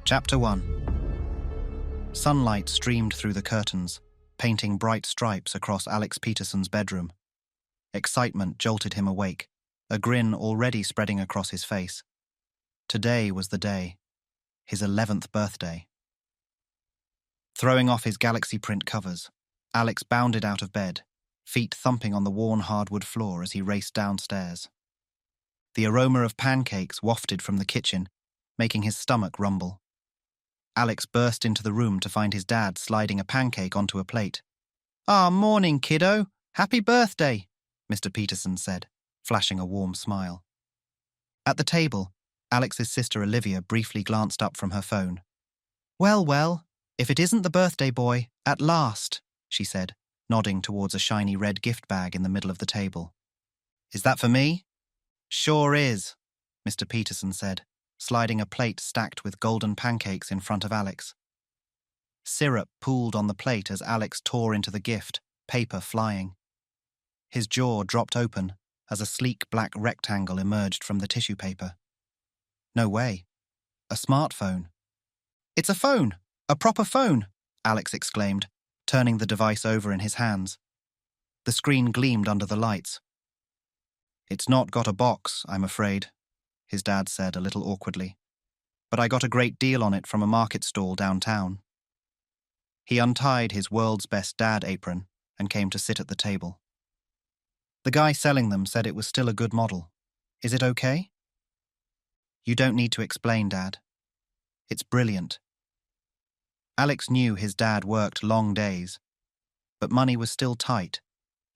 Chapter 1. Sunlight streamed through the curtains, painting bright stripes across Alex Peterson's bedroom. Excitement jolted him awake, a grin already spreading across his face. Today was the day, his 11th birthday. Throwing off his galaxy print covers, Alex bounded out of bed, feet thumping on the worn hardwood floor as he raced downstairs. The aroma of pancakes wafted from the kitchen, making his stomach rumble. Alex burst into the room to find his dad sliding a pancake onto a plate. Morning, kiddo. Happy birthday," Mr. Peterson said, flashing a warm smile. At the table, Alex's sister Olivia briefly glanced up from her phone. Well, if it isn't the birthday boy, at last," she said, nodding towards a shiny red gift bag in the middle of the table. "Is that for me?" "Sure is," Mr. Peterson said, sliding a plate stacked with golden pancakes in front of Alex. Syrup pooled on the plate as Alex tore into the gift, paper flying. His jaw dropped open as a sleek black rectangle emerged from the tissue paper. No way. A smartphone. "It's a phone! A proper phone!" Alex exclaimed, turning the device over in his hands. The screen gleamed under the lights. "It's not got a box, I'm afraid," his dad said a little awkwardly. "But I got a great deal on it from a market stall downtown." He untied his world's best dad apron and came to sit at the table. The guy selling them said it was still a good model. "Is it okay?" "You don't need to explain, Dad. It's brilliant." Alex knew his dad worked long days, but money was still tight,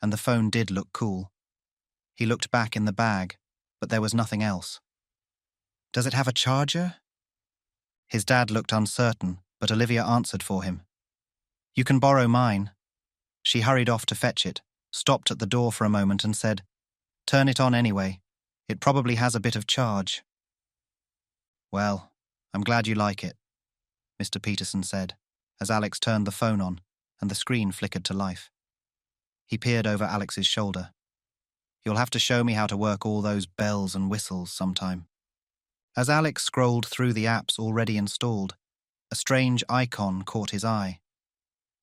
and the phone did look cool. He looked back in the bag, but there was nothing else. "Does it have a charger?" His dad looked uncertain, but Olivia answered for him. "You can borrow mine." She hurried off to fetch it, stopped at the door for a moment and said, "Turn it on anyway. It probably has a bit of charge." "Well, I'm glad you like it," Mr. Peterson said, as Alex turned the phone on and the screen flickered to life. He peered over Alex's shoulder. "You'll have to show me how to work all those bells and whistles sometime." As Alex scrolled through the apps already installed, a strange icon caught his eye.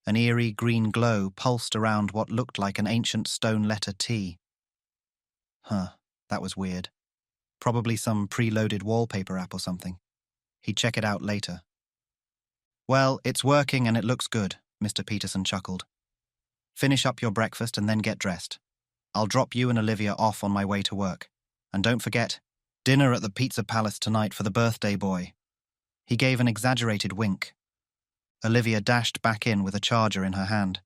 An eerie green glow pulsed around what looked like an ancient stone letter T. That was weird. Probably some preloaded wallpaper app or something. He'd check it out later. "Well, it's working and it looks good," Mr. Peterson chuckled. "Finish up your breakfast and then get dressed. I'll drop you and Olivia off on my way to work. And don't forget, dinner at the Pizza Palace tonight for the birthday boy." He gave an exaggerated wink. Olivia dashed back in with a charger in her hand.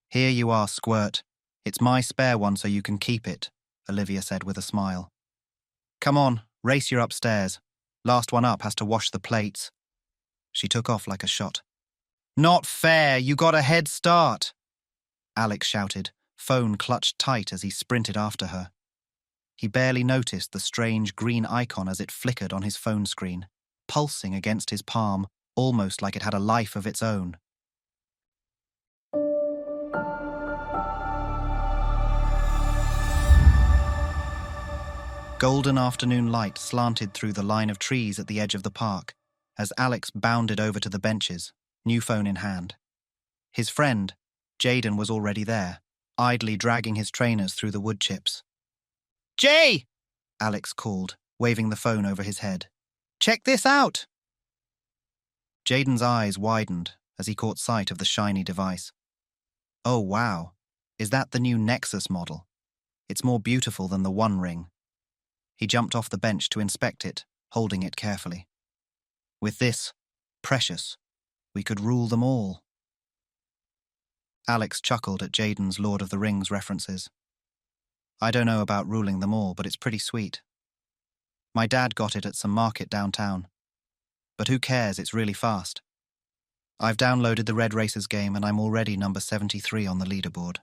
"Here you are, Squirt. It's my spare one so you can keep it," Olivia said with a smile. "Come on, race you upstairs. Last one up has to wash the plates." She took off like a shot. "Not fair, you got a head start," Alex shouted, phone clutched tight as he sprinted after her. He barely noticed the strange green icon as it flickered on his phone screen, pulsing against his palm, almost like it had a life of its own. Golden afternoon light slanted through the line of trees at the edge of the park as Alex bounded over to the benches, new phone in hand. His friend, Jaden, was already there, idly dragging his trainers through the wood chips. "Jay!" Alex called, waving the phone over his head. "Check this out!" Jaden's eyes widened as he caught sight of the shiny device. "Oh wow, is that the new Nexus model? It's more beautiful than the One Ring." He jumped off the bench to inspect it, holding it carefully. "With this, precious, we could rule them all." Alex chuckled at Jaden's Lord of the Rings references. "I don't know about ruling them all, but it's pretty sweet. My dad got it at some market downtown. But who cares, it's really fast. I've downloaded the Red Racers game and I'm already number 73 on the leaderboard."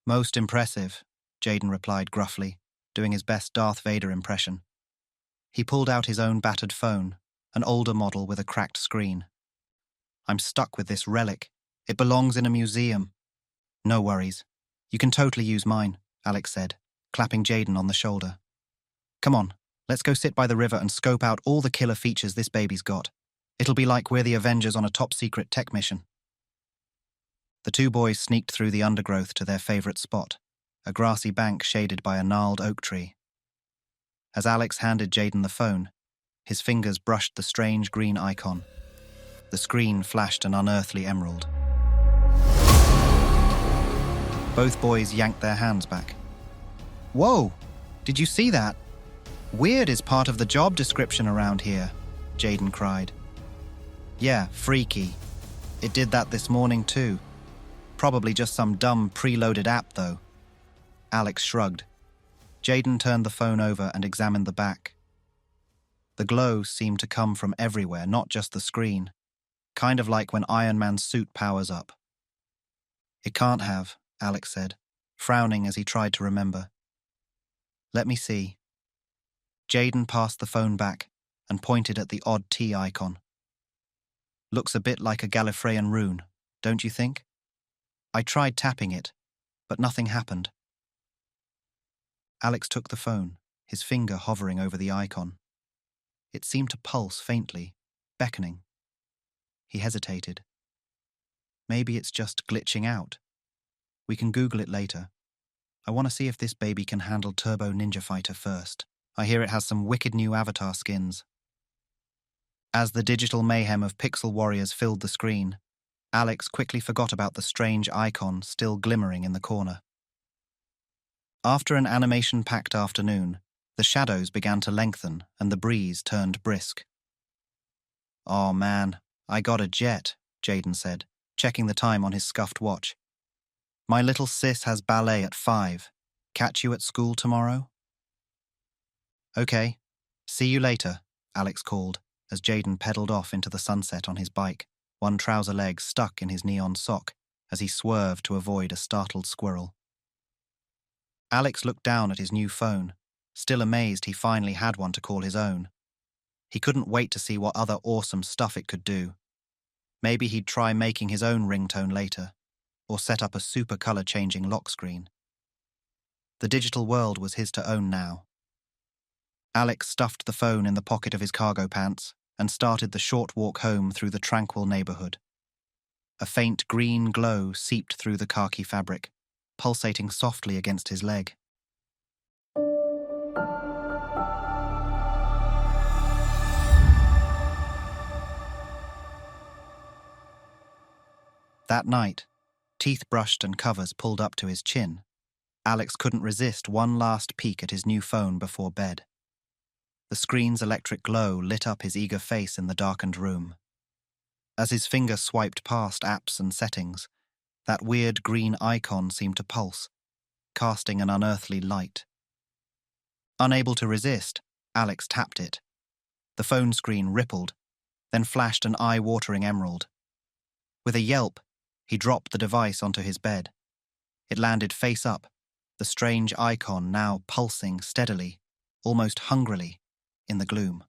"Most impressive," Jaden replied gruffly, doing his best Darth Vader impression. He pulled out his own battered phone, an older model with a cracked screen. "I'm stuck with this relic. It belongs in a museum." "No worries. You can totally use mine," Alex said, clapping Jaden on the shoulder. "Come on, Let's go sit by the river and scope out all the killer features this baby's got. It'll be like we're the Avengers on a top-secret tech mission. The two boys sneaked through the undergrowth to their favorite spot, a grassy bank shaded by a gnarled oak tree. As Alex handed Jaden the phone, his fingers brushed the strange green icon. The screen flashed an unearthly emerald. Both boys yanked their hands back. Whoa! Did you see that? Weird is part of the job description around here, Jaden cried. Yeah, freaky. It did that this morning too. Probably just some dumb preloaded app though. Alex shrugged. Jaden turned the phone over and examined the back. The glow seemed to come from everywhere, not just the screen. Kind of like when Iron Man's suit powers up. It can't have, Alex said, frowning as he tried to remember. Let me see. Jaden passed the phone back and pointed at the odd T icon. Looks a bit like a Gallifreyan rune, don't you think? I tried tapping it, but nothing happened. Alex took the phone, his finger hovering over the icon. It seemed to pulse faintly, beckoning. He hesitated. Maybe it's just glitching out. We can Google it later. I want to see if this baby can handle Turbo Ninja Fighter first. I hear it has some wicked new avatar skins. As the digital mayhem of pixel warriors filled the screen, Alex quickly forgot about the strange icon still glimmering in the corner. After an animation-packed afternoon, the shadows began to lengthen and the breeze turned brisk. "Aw man, I got a jet," Jaden said, checking the time on his scuffed watch. "My little sis has ballet at 5. Catch you at school tomorrow?" "Okay. See you later," Alex called as Jaden pedaled off into the sunset on his bike, one trouser leg stuck in his neon sock as he swerved to avoid a startled squirrel. Alex looked down at his new phone, still amazed he finally had one to call his own. He couldn't wait to see what other awesome stuff it could do. Maybe he'd try making his own ringtone later, or set up a super color-changing lock screen. The digital world was his to own now. Alex stuffed the phone in the pocket of his cargo pants and started the short walk home through the tranquil neighborhood. A faint green glow seeped through the khaki fabric, pulsating softly against his leg. That night, teeth brushed and covers pulled up to his chin, Alex couldn't resist one last peek at his new phone before bed. The screen's electric glow lit up his eager face in the darkened room. As his finger swiped past apps and settings, that weird green icon seemed to pulse, casting an unearthly light. Unable to resist, Alex tapped it. The phone screen rippled, then flashed an eye-watering emerald. With a yelp, he dropped the device onto his bed. It landed face up, the strange icon now pulsing steadily, almost hungrily, in the gloom.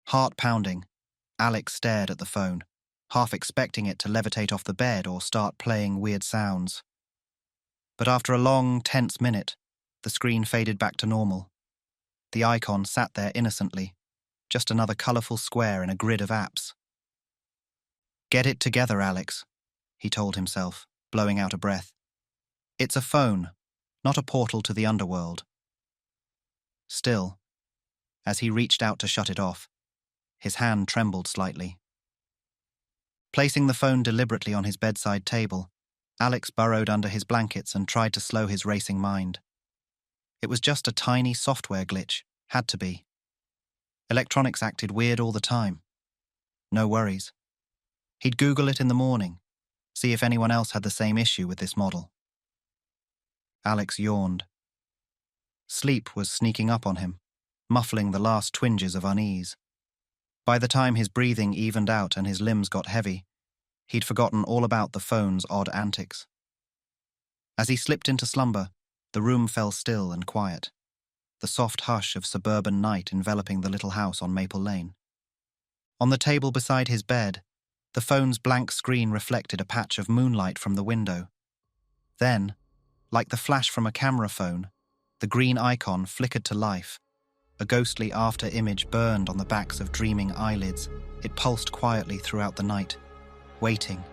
Heart pounding, Alex stared at the phone, half expecting it to levitate off the bed or start playing weird sounds. But after a long, tense minute, the screen faded back to normal. The icon sat there innocently, just another colorful square in a grid of apps. "Get it together, Alex," he told himself, blowing out a breath. "It's a phone, not a portal to the underworld." Still, as he reached out to shut it off, his hand trembled slightly. Placing the phone deliberately on his bedside table, Alex burrowed under his blankets and tried to slow his racing mind. It was just a tiny software glitch, had to be. Electronics acted weird all the time. No worries. He'd Google it in the morning, see if anyone else had the same issue with this model. Alex yawned. Sleep was sneaking up on him, muffling the last twinges of unease. By the time his breathing evened out and his limbs got heavy, he'd forgotten all about the phone's odd antics. As he slipped into slumber, the room fell still and quiet, the soft hush of suburban night enveloping the little house on Maple Lane. On the table beside his bed, the phone's blank screen reflected a patch of moonlight from the window. Then, like the flash from a camera phone, the green icon flickered to life, A ghostly after-image burned on the backs of dreaming eyelids. It pulsed quietly throughout the night, waiting,